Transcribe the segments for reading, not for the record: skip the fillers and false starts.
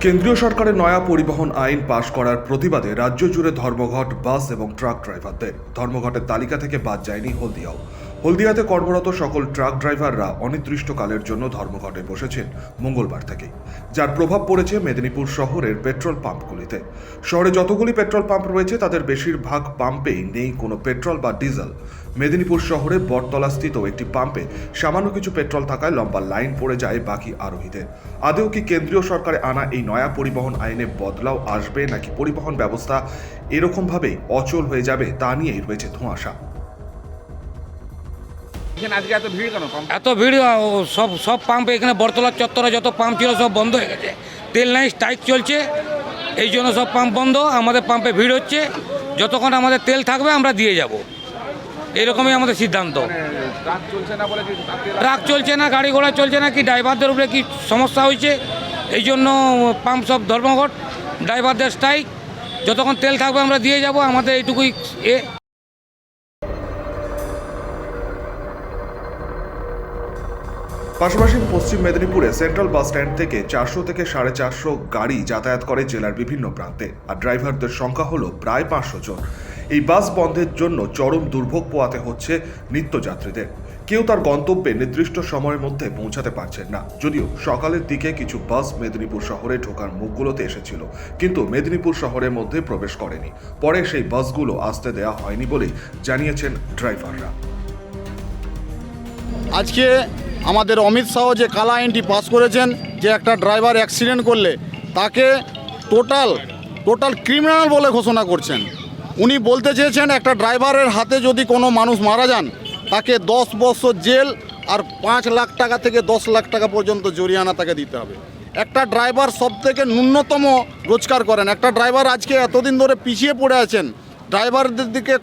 কেন্দ্রীয় সরকারের নয়া পরিবহন আইন পাশ করার প্রতিবাদে রাজ্য জুড়ে ধর্মঘট বাস এবং ট্রাক ড্রাইভারদের। ধর্মঘটের তালিকা থেকে বাদ যায়নি হলদিয়াও। হলদিয়াতে কর্মরত সকল ট্রাক ড্রাইভাররা অনির্দিষ্টকালের জন্য ধর্মঘটে বসেছেন মঙ্গলবার থেকেই, যার প্রভাব পড়েছে মেদিনীপুর শহরের পেট্রোল পাম্পগুলিতে। শহরে যতগুলি পেট্রোল পাম্প রয়েছে তাদের বেশিরভাগ পাম্পেই নেই কোনো পেট্রোল বা ডিজেল। মেদিনীপুর শহরে বটতলাস্থিত একটি পাম্পে সামান্য কিছু পেট্রোল থাকায় লম্বা লাইন পড়ে যায় বাকি আরোহীদের। আদৌ কি কেন্দ্রীয় সরকারে আনা এই নয়া পরিবহন আইনে বদলাও আসবে, নাকি পরিবহন ব্যবস্থা এরকমভাবেই অচল হয়ে যাবে, তা নিয়েই রয়েছে ধোঁয়াশা। এত ভিড় সব পাম্পে এখানে বটতলা চত্বরে যত পাম্প ছিল সব বন্ধ হয়ে গেছে। তেল নাই, স্ট্রাইক চলছে, এই জন্য সব পাম্প বন্ধ। আমাদের পাম্পে ভিড় হচ্ছে, যতক্ষণ আমাদের তেল থাকবে আমরা দিয়ে যাব, এরকমই আমাদের সিদ্ধান্ত। ট্রাক চলছে না, গাড়ি ঘোড়া চলছে না, কি ড্রাইভারদের উপরে কি সমস্যা হয়েছে, এই জন্য পাম্প সব ধর্মঘট, ড্রাইভারদের স্ট্রাইক। যতক্ষণ তেল থাকবে আমরা দিয়ে যাব, আমাদের এইটুকুই পাশাপাশি পশ্চিম মেদিনীপুরে সেন্ট্রাল বাস স্ট্যান্ড থেকে 400 থেকে 450 গাড়ি যাতায়াত করে জেলার বিভিন্ন প্রান্তে, আর ড্রাইভারদের সংখ্যা হলো প্রায় 500 জন। এই বাস বন্ধের জন্য চরম দুর্ভোগ পোহাতে হচ্ছে নিত্যযাত্রীদের। কেউ তার গন্তব্যে নির্দিষ্ট সময়ের মধ্যে পৌঁছাতে পারছেন না। যদিও সকালের দিকে কিছু বাস মেদিনীপুর শহরে ঢোকার মুখগুলোতে এসেছিল, কিন্তু মেদিনীপুর শহরের মধ্যে প্রবেশ করেনি। পরে সেই বাসগুলো আসতে দেওয়া হয়নি বলেই জানিয়েছেন ড্রাইভাররা। আজকে আমাদের অমিত শাহ যে কালা আইনটি পাস করেছেন, যে একটা ড্রাইভার অ্যাক্সিডেন্ট করলে তাকে টোটাল ক্রিমিনাল বলে ঘোষণা করছেন। উনি বলতে চেয়েছেন একটা ড্রাইভারের হাতে যদি কোনো মানুষ মারা যান তাকে 10 বছর জেল আর 5 লাখ টাকা থেকে 10 লাখ টাকা পর্যন্ত জরিমানা তাকে দিতে হবে। একটা ড্রাইভার সবথেকে ন্যূনতম রোজগার করেন। একটা ড্রাইভার আজকে এতদিন ধরে পিছিয়ে পড়ে আছেন। ড্রাইভারদের দিকে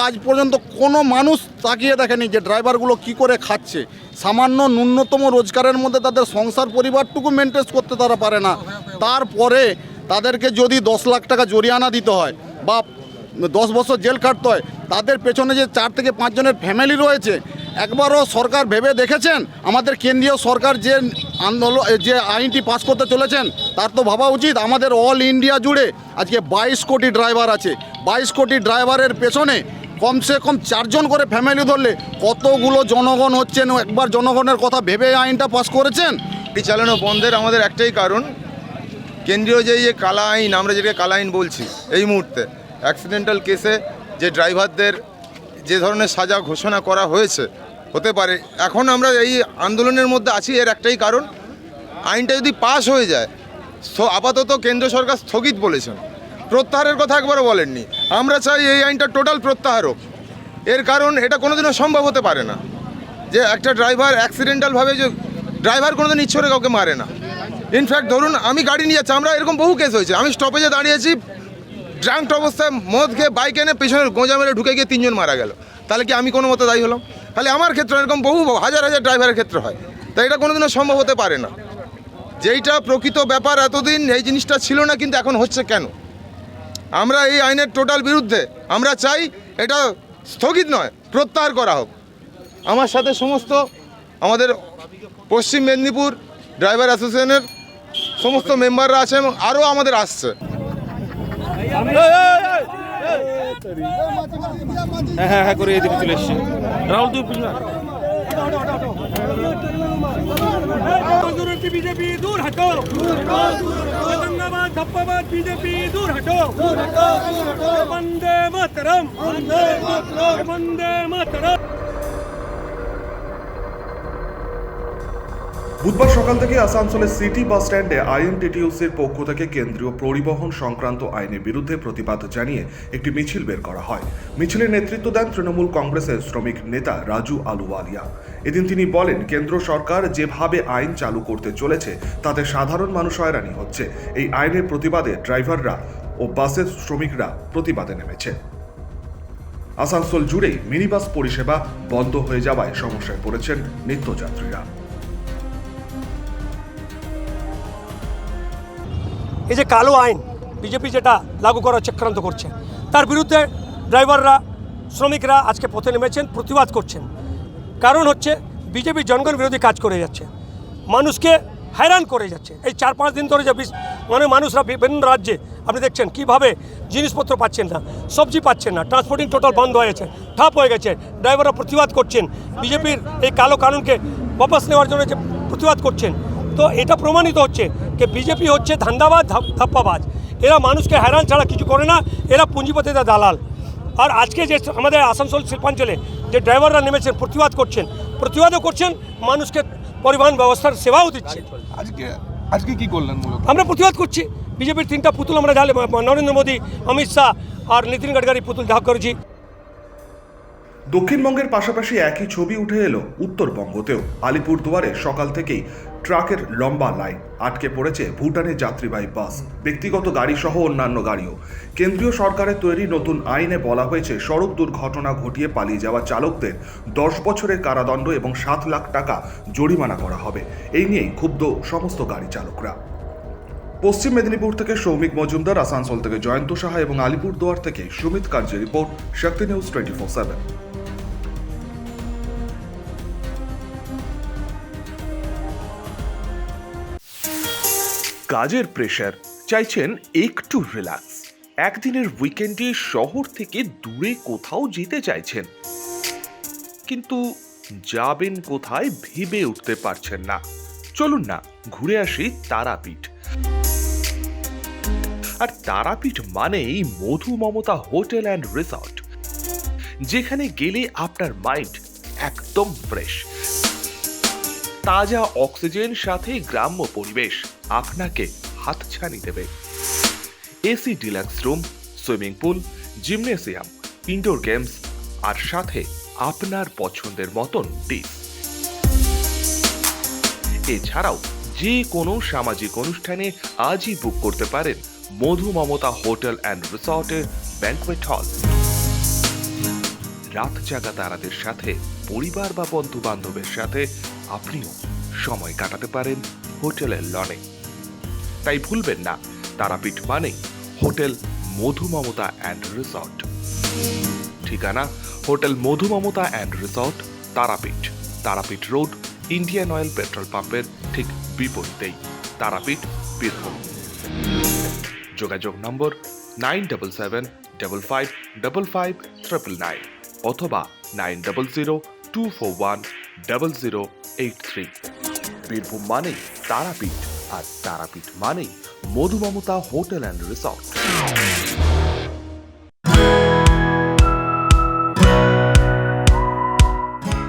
আজ পর্যন্ত কোনো মানুষ তাকিয়ে দেখেনি যে ড্রাইভারগুলো কি করে খাচ্ছে। সামান্য ন্যূনতম রোজগারের মধ্যে তাদের সংসার পরিবারটুকু মেনটেন করতে তারা পারে না। তারপরে তাদেরকে যদি 10 লাখ টাকা জরিমানা দিতে হয় বা 10 বছর জেল কাটতে হয়, তাদের পেছনে যে 4 থেকে 5 জনের ফ্যামিলি রয়েছে, একবারও সরকার ভেবে দেখেছেন? আমাদের কেন্দ্রীয় সরকার যে আইনটি পাস করতে চলেছেন তার তো ভাবা উচিত আমাদের অল ইন্ডিয়া জুড়ে আজকে 22 কোটি ড্রাইভার আছে। 22 কোটি ড্রাইভারের পেছনে কমসে কম 4 জন করে ফ্যামিলি ধরলে কতগুলো জনগণ হচ্ছেন। একবার জনগণের কথা ভেবে আইনটা পাস করেছেন? গাড়ি চালানো বন্ধের আমাদের একটাই কারণ, কেন্দ্রীয় যে কালা আইন, আমরা যেটাকে কালা আইন বলছি, এই মুহূর্তে অ্যাক্সিডেন্টাল কেসে যে ড্রাইভারদের যে ধরনের সাজা ঘোষণা করা হয়েছে, হতে পারে এখন আমরা এই আন্দোলনের মধ্যে আছি এর একটাই কারণ, আইনটা যদি পাস হয়ে যায়। আপাতত কেন্দ্র সরকার স্থগিত বলেছেন, প্রত্যাহারের কথা একবারও বলেননি। আমরা চাই এই আইনটা টোটাল প্রত্যাহার হোক। এর কারণ এটা কোনোদিনও সম্ভব হতে পারে না যে একটা ড্রাইভার অ্যাক্সিডেন্টালভাবে, যে ড্রাইভার কোনোদিন ইচ্ছে কাউকে মারে না। ইনফ্যাক্ট ধরুন আমি গাড়ি নিয়ে যাচ্ছি, আমরা এরকম বহু কেস হয়েছে, আমি স্টপেজে দাঁড়িয়েছি, ড্রাঙ্কড অবস্থায় মদ খেয়ে বাইক এনে পেছনের গোঁজা মেরে ঢুকে গিয়ে 3 জন মারা গেল। তাহলে কি আমি কোনো মতো দায়ী হলাম? তাহলে আমার ক্ষেত্রে এরকম বহু হাজার হাজার ড্রাইভারের ক্ষেত্রে হয়। তাই এটা কোনোদিনও সম্ভব হতে পারে না। যেইটা প্রকৃত ব্যাপার, এতদিন এই জিনিসটা ছিল না, কিন্তু এখন হচ্ছে কেন? আমরা এই আইনের টোটাল বিরুদ্ধে। আমরা চাই এটা স্থগিত নয়, প্রত্যাহার করা হোক। আমার সাথে সমস্ত আমাদের পশ্চিম মেদিনীপুর ড্রাইভার অ্যাসোসিয়েশনের সমস্ত মেম্বাররা আছে এবং আরও আমাদের আসছে। হ্যাঁ করে এদিকে চলে এসছি। রাহুল তুই बीजेपी दूर हटो, औरंगाबाद धप्पाबाद बीजेपी दूर हटो, वंदे मातरम, वंदे मातरम। বুধবার সকাল থেকে আসানসোলের সিটি বাস স্ট্যান্ডে আইএনটিটিইউসির পক্ষ থেকে কেন্দ্রীয় পরিবহন সংক্রান্ত আইনের বিরুদ্ধে প্রতিবাদ জানিয়ে একটি মিছিল বের করা হয়। মিছিলের নেতৃত্ব দেন তৃণমূল কংগ্রেসের শ্রমিক নেতা রাজু আলুওয়ালিয়া। এদিন তিনি বলেন, কেন্দ্র সরকার যেভাবে আইন চালু করতে চলেছে তাতে সাধারণ মানুষ হয়রানি হচ্ছে। এই আইনের প্রতিবাদে ড্রাইভাররা ও বাসের শ্রমিকরা প্রতিবাদে নেমেছে। আসানসোল জুড়েই মিনিবাস পরিষেবা বন্ধ হয়ে যাওয়ায় সমস্যায় পড়েছেন নিত্যযাত্রীরা। এই যে কালো আইন বিজেপি যেটা লাগু করার চক্রান্ত করছে, তার বিরুদ্ধে ড্রাইভাররা, শ্রমিকরা আজকে পথে নেমেছেন, প্রতিবাদ করছেন। কারণ হচ্ছে বিজেপি জনগণ বিরোধী কাজ করে যাচ্ছে, মানুষকে हैरान করে যাচ্ছে। এই 4-5 দিন ধরে যে মানে মানুষরা বিভিন্ন রাজ্যে আপনি দেখছেন কীভাবে জিনিসপত্র পাচ্ছেন না, সবজি পাচ্ছেন না, ট্রান্সপোর্টিং টোটাল বন্ধ হয়ে গেছে, ঠাপ হয়ে গেছে। ড্রাইভাররা প্রতিবাদ করছেন, বিজেপির এই কালো কানুনকে वापस নেওয়ার জন্য যে প্রতিবাদ করছেন। তো এটা প্রমাণিত হচ্ছে যে বিজেপি হচ্ছে ধান্দাবাজ, ধাপ্পাবাজ। এরা মানুষকে হয়রান ছাড়া কিছু করে না, এরা পুঁজিপতিদের দালাল। আর আজকে যে আমাদের আসানসোল শিল্পাঞ্চলে যে ড্রাইভাররা নেমেছেন প্রতিবাদও করছেন, মানুষকে পরিবহন ব্যবস্থার সেবাও দিচ্ছে। আজকে কি করলেন মূলত? আমরা প্রতিবাদ করছি, বিজেপির 3টা পুতুল আমরা ঢালে, নরেন্দ্র মোদী, অমিত শাহ আর নীতিন গডকরি পুতুল দাহ করেছি। দক্ষিণবঙ্গের পাশাপাশি একই ছবি উঠে এলো উত্তরবঙ্গতেও। আলিপুরদুয়ারে সকাল থেকেই ট্রাকের লম্বা লাইন, আটকে পড়েছে ভুটানের যাত্রীবাহী বাস, ব্যক্তিগত গাড়ি সহ অন্যান্য গাড়িও। কেন্দ্রীয় সরকারের তৈরি নতুন আইনে বলা হয়েছে সড়ক দুর্ঘটনা ঘটিয়ে পালিয়ে যাওয়া চালকদের 10 বছরের কারাদণ্ড এবং 7 লাখ টাকা জরিমানা করা হবে। এই নিয়েই ক্ষুব্ধ সমস্ত গাড়ি চালকরা। পশ্চিম মেদিনীপুর থেকে সৌমিক মজুমদার, আসানসোল থেকে জয়ন্ত সাহা এবং আলিপুরদুয়ার থেকে সুমিত কার্যের রিপোর্ট, শক্তি নিউজ 24/7। কাজের প্রেশার, চাইছেন একটু রিল্যাক্স, একদিনের উইকেন্ডে শহর থেকে দূরে কোথাও যেতে চাইছেন, কিন্তু যাবেন কোথায় ভেবে উঠতে পারছেন না। চলুন না ঘুরে আসি তারাপীঠ। আর তারাপীঠ মানেই মধু মমতা হোটেল অ্যান্ড রিসর্ট, যেখানে গেলে আপনার মাইন্ড একদম ফ্রেশ। তাজা অক্সিজেন সাথে গ্রাম্য পরিবেশ আপনাকে হাতছানি দেবে। AC deluxe room, swimming pool, gymnasium, indoor games আর সাথে আপনার পছন্দের মতন ডিশ। এছাড়াও যে কোনো সামাজিক অনুষ্ঠানে আজই বুক করতে পারেন মধু মমতা হোটেল অ্যান্ড রিসর্টের ব্যাংকুয়েট হল। রাত জাগা তারাদের সাথে, পরিবার বা বন্ধু বান্ধবের সাথে আপনিও সময় কাটাতে পারেন হোটেলের লনে। তাই ভুলবেন না, তারাপীঠ মানে hotel Madhu Mamata and resort. ঠিকানা hotel Madhu Mamata and resort, Tarapith, Tarapith road, Indian Oil petrol পাম্পের ঠিক বিপরীতেই, তারাপীঠ, বীরভূম। যোগাযোগ নম্বর 9775555999 অথবা 9002410083। বীরভূম মানেই তারাপীঠ, আর তারাপীঠ মানেই মধু মমতা হোটেল অ্যান্ড রিসর্ট।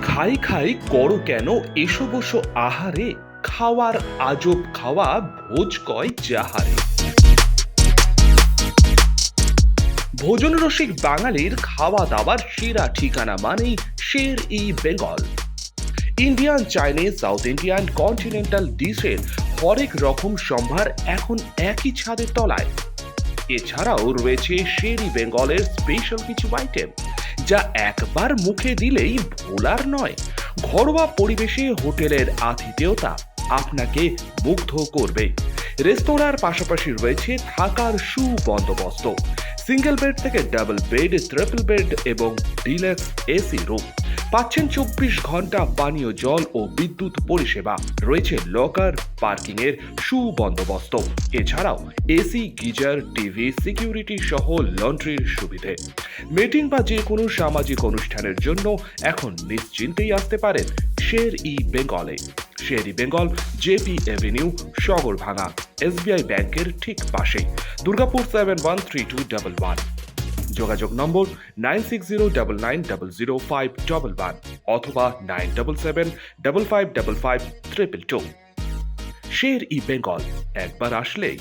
খাই খাই করো কেন এসো বসো আহারে, খাওয়ার আজব খাওয়া ভোজ কয় যাহারে। ভোজন রসিক বাঙালির খাওয়া দাওয়ার সেরা ঠিকানা মানেই Sher e Bengal. Indian, Chinese, South Indian, continental ডিশের হরেক রকম সম্ভার এখন একই ছাদের তলায়। এছাড়াও রয়েছে শের-ই বেঙ্গলের স্পেশাল কিছু আইটেম, যা একবার মুখে দিলেই ভোলার নয়। ঘরোয়া পরিবেশে হোটেলের আতিথেয়তা আপনাকে মুগ্ধ করবে। রেস্তোরাঁর পাশাপাশি রয়েছে থাকার সুবন্দোবস্ত, সিঙ্গেল বেড থেকে ডাবল বেড, ট্রিপল বেড এবং ডিলাক্স এসি রুম। পাচ্ছেন 24 ঘন্টা পানীয় জল ও বিদ্যুৎ পরিষেবা, রয়েছে লকার, পার্কিং এর সুবন্দোবস্ত। এছাড়াও এসি, গিজার, টিভি, সিকিউরিটি সহ লন্ড্রির সুবিধে। মিটিং বা যে কোনো সামাজিক অনুষ্ঠানের জন্য এখন নিশ্চিন্তেই আসতে পারেন শের-ই বেঙ্গলে। Sher e Bengal, JP Avenue, Sagarbhanga, SBI ব্যাংকের ঠিক পাশে, দুর্গাপুর 713211। যোগাযোগ নম্বর 9609900511 অথবা 9775555222। শের-ই বেঙ্গল, একবার আসলেই